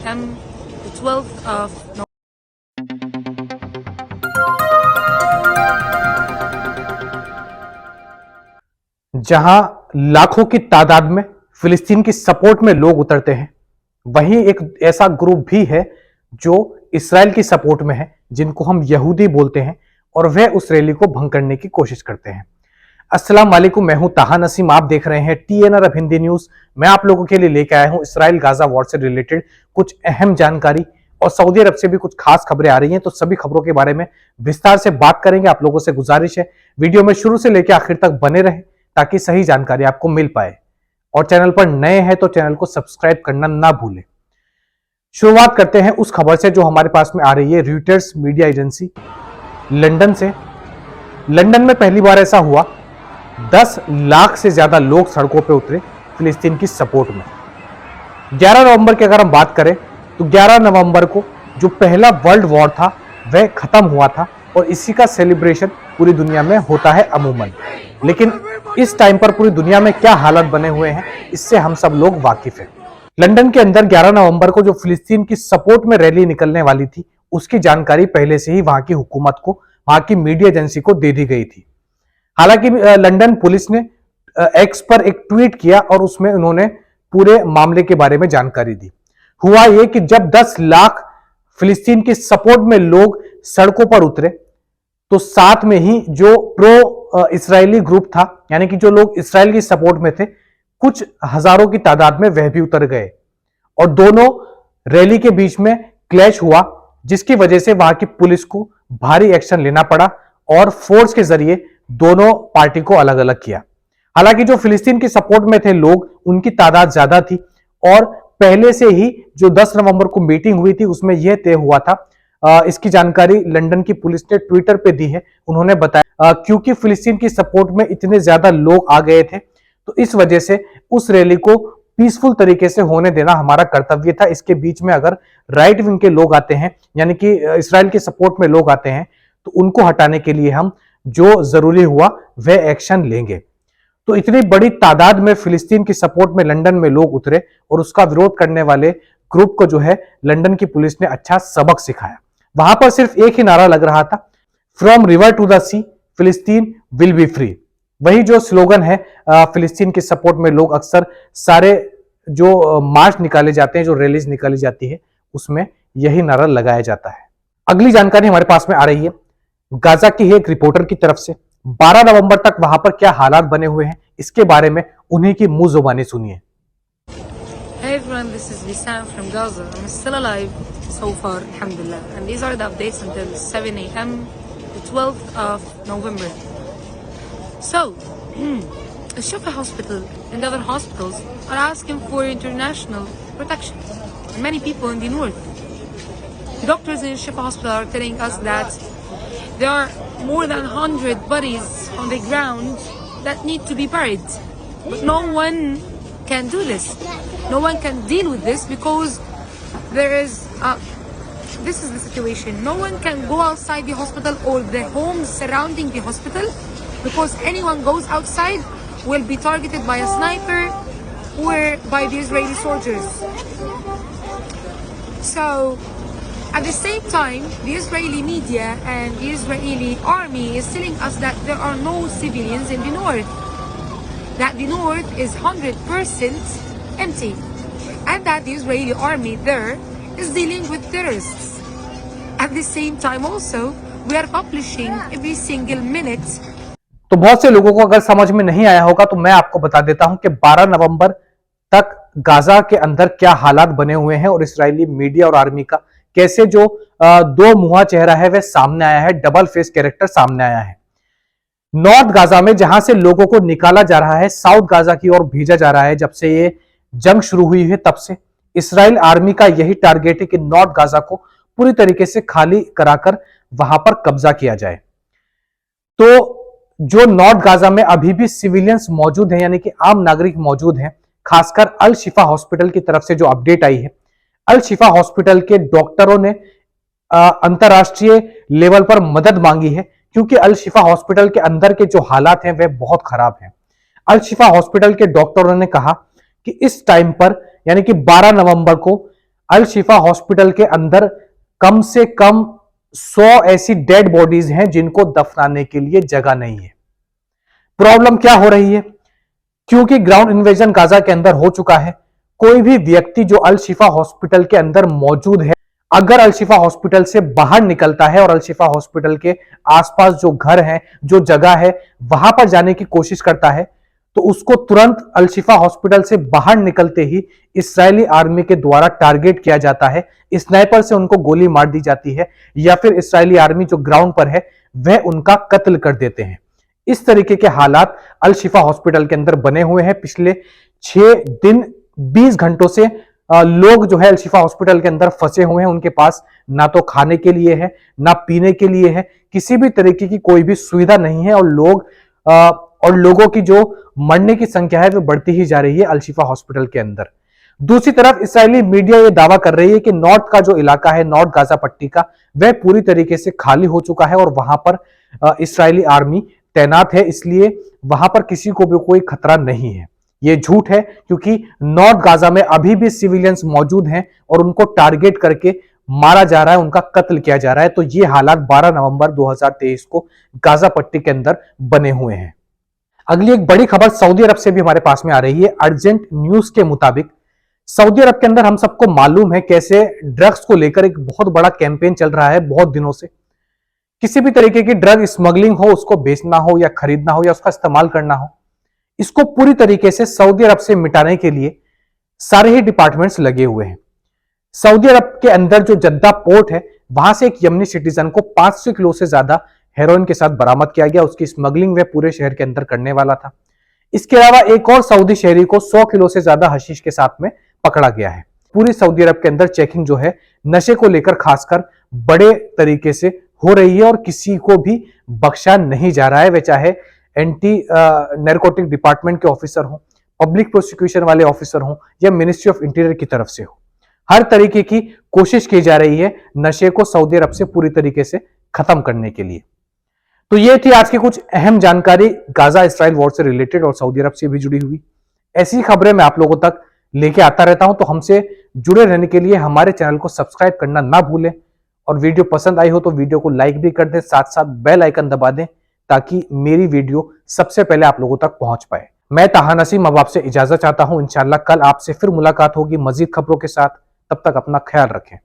the 12th of November. जहां लाखों की तादाद में फिलिस्तीन की सपोर्ट में लोग उतरते हैं, वहीं एक ऐसा ग्रुप भी है जो इसराइल की सपोर्ट में है, जिनको हम यहूदी बोलते हैं, और वह उस रैली को भंग करने की कोशिश करते हैं। अस्सलाम वालेकुम, मैं हूं ताहा नसीम, आप देख रहे हैं TNR अब हिंदी न्यूज। मैं आप लोगों के लिए लेके आया हूं इसराइल गाजा वॉर से रिलेटेड कुछ अहम जानकारी, और सऊदी अरब से भी कुछ खास खबरें आ रही हैं, तो सभी खबरों के बारे में विस्तार से बात करेंगे। आप लोगों से गुजारिश है वीडियो में शुरू से लेकर आखिर तक बने रहें ताकि सही जानकारी आपको मिल पाए, और चैनल पर नए हैं तो चैनल को सब्सक्राइब करना ना भूलें। शुरुआत करते हैं उस खबर से जो हमारे पास में आ रही है रॉयटर्स मीडिया एजेंसी लंदन से। लंदन में पहली बार ऐसा हुआ, 10 लाख से ज्यादा लोग सड़कों पर उतरे फिलिस्तीन की सपोर्ट में। 11 नवंबर की अगर हम बात करें तो 11 नवंबर को जो पहला वर्ल्ड वॉर था वह खत्म हुआ था, और इसी का सेलिब्रेशन पूरी दुनिया में होता है अमूमन। लेकिन इस टाइम पर पूरी दुनिया में क्या हालात बने हुए हैं, इससे हम सब लोग वाकिफ हैं। लंदन के अंदर 11 नवंबर को जो फिलिस्तीन की सपोर्ट में रैली निकलने वाली थी, उसकी जानकारी पहले से ही वहां की हुकूमत को, वहां की मीडिया एजेंसी को दे दी गई थी। हालांकि लंदन पुलिस ने एक्स पर एक ट्वीट किया और उसमें उन्होंने पूरे मामले के बारे में जानकारी दी। हुआ यह कि जब 10 लाख फिलिस्तीन की सपोर्ट में लोग सड़कों पर उतरे, तो साथ में ही जो प्रो इसराइली ग्रुप था, यानी कि जो लोग इसराइल की सपोर्ट में थे, कुछ हजारों की तादाद में वह भी उतर गए, और दोनों रैली के बीच में क्लैश हुआ, जिसकी वजह से वहां की पुलिस को भारी एक्शन लेना पड़ा और फोर्स के जरिए दोनों पार्टी को अलग अलग किया। हालांकि जो फिलिस्तीन की सपोर्ट में थे लोग, उनकी तादाद ज्यादा थी, और पहले से ही जो 10 नवंबर को मीटिंग हुई थी उसमें यह तय हुआ था। इसकी जानकारी लंदन की पुलिस ने ट्विटर पे दी है। उन्होंने बताया क्योंकि फिलिस्तीन की सपोर्ट में इतने ज्यादा लोग आ गए थे, तो इस वजह से उस रैली को पीसफुल तरीके से होने देना हमारा कर्तव्य था। इसके बीच में अगर राइट विंग के लोग आते हैं, यानी कि इसराइल के सपोर्ट में लोग आते हैं, तो उनको हटाने के लिए हम जो जरूरी हुआ वह एक्शन लेंगे। तो इतनी बड़ी तादाद में फिलिस्तीन की सपोर्ट में लंदन में लोग उतरे, और उसका विरोध करने वाले ग्रुप को जो है लंदन की पुलिस ने अच्छा सबक सिखाया। वहां पर सिर्फ एक ही नारा लग रहा था, फ्रॉम रिवर टू द सी फिलिस्तीन विल बी फ्री। वही जो स्लोगन है फिलिस्तीन के सपोर्ट में लोग अक्सर सारे जो मार्च निकाले जाते हैं, जो रैलीज निकाली जाती है, उसमें यही नारा लगाया जाता है। अगली जानकारी हमारे पास में आ रही है गाजा की एक रिपोर्टर की तरफ से। 12 नवंबर तक वहां पर क्या हालात बने हुए हैं, इसके बारे में उन्हीं की मुंह जुबानी सुनिए। Hey everyone, this is Wissam from Gaza. I'm still alive so far, alhamdulillah. And these are the updates until 7 a.m. the 12th of November. So, the Shifa Hospital and other hospitals are asking for international protection. And many people in the north. Doctors in Shifa Hospital are telling us that there are more than 100 bodies on the ground that need to be buried. But no one can do this. No one can deal with this because there is this is the situation. No one can go outside the hospital or the homes surrounding the hospital, because anyone goes outside will be targeted by a sniper or by the Israeli soldiers. So at the same time, the Israeli media and the Israeli army is telling us that there are no civilians in the north, that the north is 100% empty, and that the Israeli army there is dealing with terrorists. At the same time also, we are publishing every single minute. तो बहुत से लोगों को अगर समझ में नहीं आया होगा तो मैं आपको बता देता हूं कि 12 नवंबर तक गाजा के अंदर क्या हालात बने हुए हैं, और इसराइली मीडिया और आर्मी का कैसे जो दो मुहा चेहरा है वह सामने आया है, डबल फेस कैरेक्टर सामने आया है। नॉर्थ गाजा में जहां से लोगों को निकाला जा रहा है, साउथ गाजा की ओर भेजा जा रहा है। जब से ये जंग शुरू हुई है तब से इसराइल आर्मी का यही टारगेट है कि नॉर्थ गाजा को पूरी तरीके से खाली कराकर वहां पर कब्जा किया जाए। तो जो नॉर्थ गाजा में अभी भी सिविलियंस मौजूद हैं, यानी कि आम नागरिक मौजूद हैं, खासकर अल शिफा हॉस्पिटल की तरफ से जो अपडेट आई है, अल शिफा हॉस्पिटल के डॉक्टरों ने अंतरराष्ट्रीय लेवल पर मदद मांगी है, क्योंकि अल शिफा हॉस्पिटल के अंदर के जो हालात हैं वह बहुत खराब हैं। अल शिफा हॉस्पिटल के डॉक्टरों ने कहा कि इस टाइम पर, यानी कि 12 नवंबर को अल शिफा हॉस्पिटल के अंदर कम से कम 100 ऐसी डेड बॉडीज हैं जिनको दफनाने के लिए जगह नहीं है। प्रॉब्लम क्या हो रही है? क्योंकि ग्राउंड इन्वेजन गाजा के अंदर हो चुका है, कोई भी व्यक्ति जो अल शिफा हॉस्पिटल के अंदर मौजूद है, अगर अल शिफा हॉस्पिटल से बाहर निकलता है और अल शिफा हॉस्पिटल के आसपास जो घर है, जो जगह है, वहां पर जाने की कोशिश करता है, तो उसको तुरंत अल शिफा हॉस्पिटल से बाहर निकलते ही इस्राएली आर्मी के द्वारा टारगेट किया जाता है। स्नाइपर से उनको गोली मार दी जाती है या फिर इस्राएली आर्मी जो ग्राउंड पर है वह उनका कत्ल कर देते हैं। इस तरीके के हालात अल शिफा हॉस्पिटल के अंदर बने हुए हैं। पिछले 6 दिन 20 घंटों से लोग जो है अल शिफा हॉस्पिटल के अंदर फंसे हुए हैं। उनके पास ना तो खाने के लिए है, ना पीने के लिए है, किसी भी तरीके की कोई भी सुविधा नहीं है और लोगों की जो मरने की संख्या है वो बढ़ती ही जा रही है अल शिफा हॉस्पिटल के अंदर। दूसरी तरफ इस्राएली मीडिया ये दावा कर रही है कि नॉर्थ का जो इलाका है, नॉर्थ गाजा पट्टी का, वह पूरी तरीके से खाली हो चुका है और वहां पर इस्राएली आर्मी तैनात है, इसलिए वहां पर किसी को भी कोई खतरा नहीं है। यह झूठ है, क्योंकि नॉर्थ गाजा में अभी भी सिविलियंस मौजूद हैं और उनको टारगेट करके मारा जा रहा है, उनका कत्ल किया जा रहा है। तो ये हालात 12 नवंबर 2023 को गाजा पट्टी के अंदर बने हुए हैं। अगली एक बड़ी खबर सऊदी अरब से भी हमारे पास में आ रही है। अर्जेंट न्यूज के मुताबिक सऊदी अरब के अंदर हम सबको मालूम है कैसे ड्रग्स को लेकर एक बहुत बड़ा कैंपेन चल रहा है बहुत दिनों से। किसी भी तरीके की ड्रग स्मगलिंग हो, उसको बेचना हो या खरीदना हो या उसका इस्तेमाल करना हो, इसको पूरी तरीके से सऊदी अरब से मिटाने के लिए सारे ही डिपार्टमेंट्स लगे हुए हैं। सऊदी अरब के अंदर जो जद्दा पोर्ट है, वहां से एक यमनी सिटीजन को 500 किलो से ज्यादा हेरोइन के साथ बरामद किया गया। उसकी स्मगलिंग वह पूरे शहर के अंदर करने वाला था। इसके अलावा एक और सऊदी शहरी को 100 किलो से ज्यादा हशीश के साथ में पकड़ा गया है। पूरी सऊदी अरब के अंदर चेकिंग जो है नशे को लेकर खासकर बड़े तरीके से हो रही है और किसी को भी बख्शा नहीं जा रहा है, वे चाहे एंटी नैर्कोटिक डिपार्टमेंट के ऑफिसर हो, पब्लिक प्रोसिक्यूशन वाले ऑफिसर हो या मिनिस्ट्री ऑफ इंटीरियर की तरफ से हो। हर तरीके की कोशिश की जा रही है नशे को सऊदी अरब से पूरी तरीके से खत्म करने के लिए। तो ये थी आज की कुछ अहम जानकारी गाजा इसराइल वॉर से रिलेटेड और सऊदी अरब से भी जुड़ी हुई। ऐसी खबरें मैं आप लोगों तक लेके आता रहता हूं, तो हमसे जुड़े रहने के लिए हमारे चैनल को सब्सक्राइब करना ना भूलें और वीडियो पसंद आई हो तो वीडियो को लाइक भी कर दें, साथ साथ बेल आइकन दबा दें ताकि मेरी वीडियो सबसे पहले आप लोगों तक पहुंच पाए। मैं ताहा नसीम अब आपसे इजाजत चाहता हूं। इंशाल्लाह कल आपसे फिर मुलाकात होगी मजीद खबरों के साथ। तब तक अपना ख्याल रखें।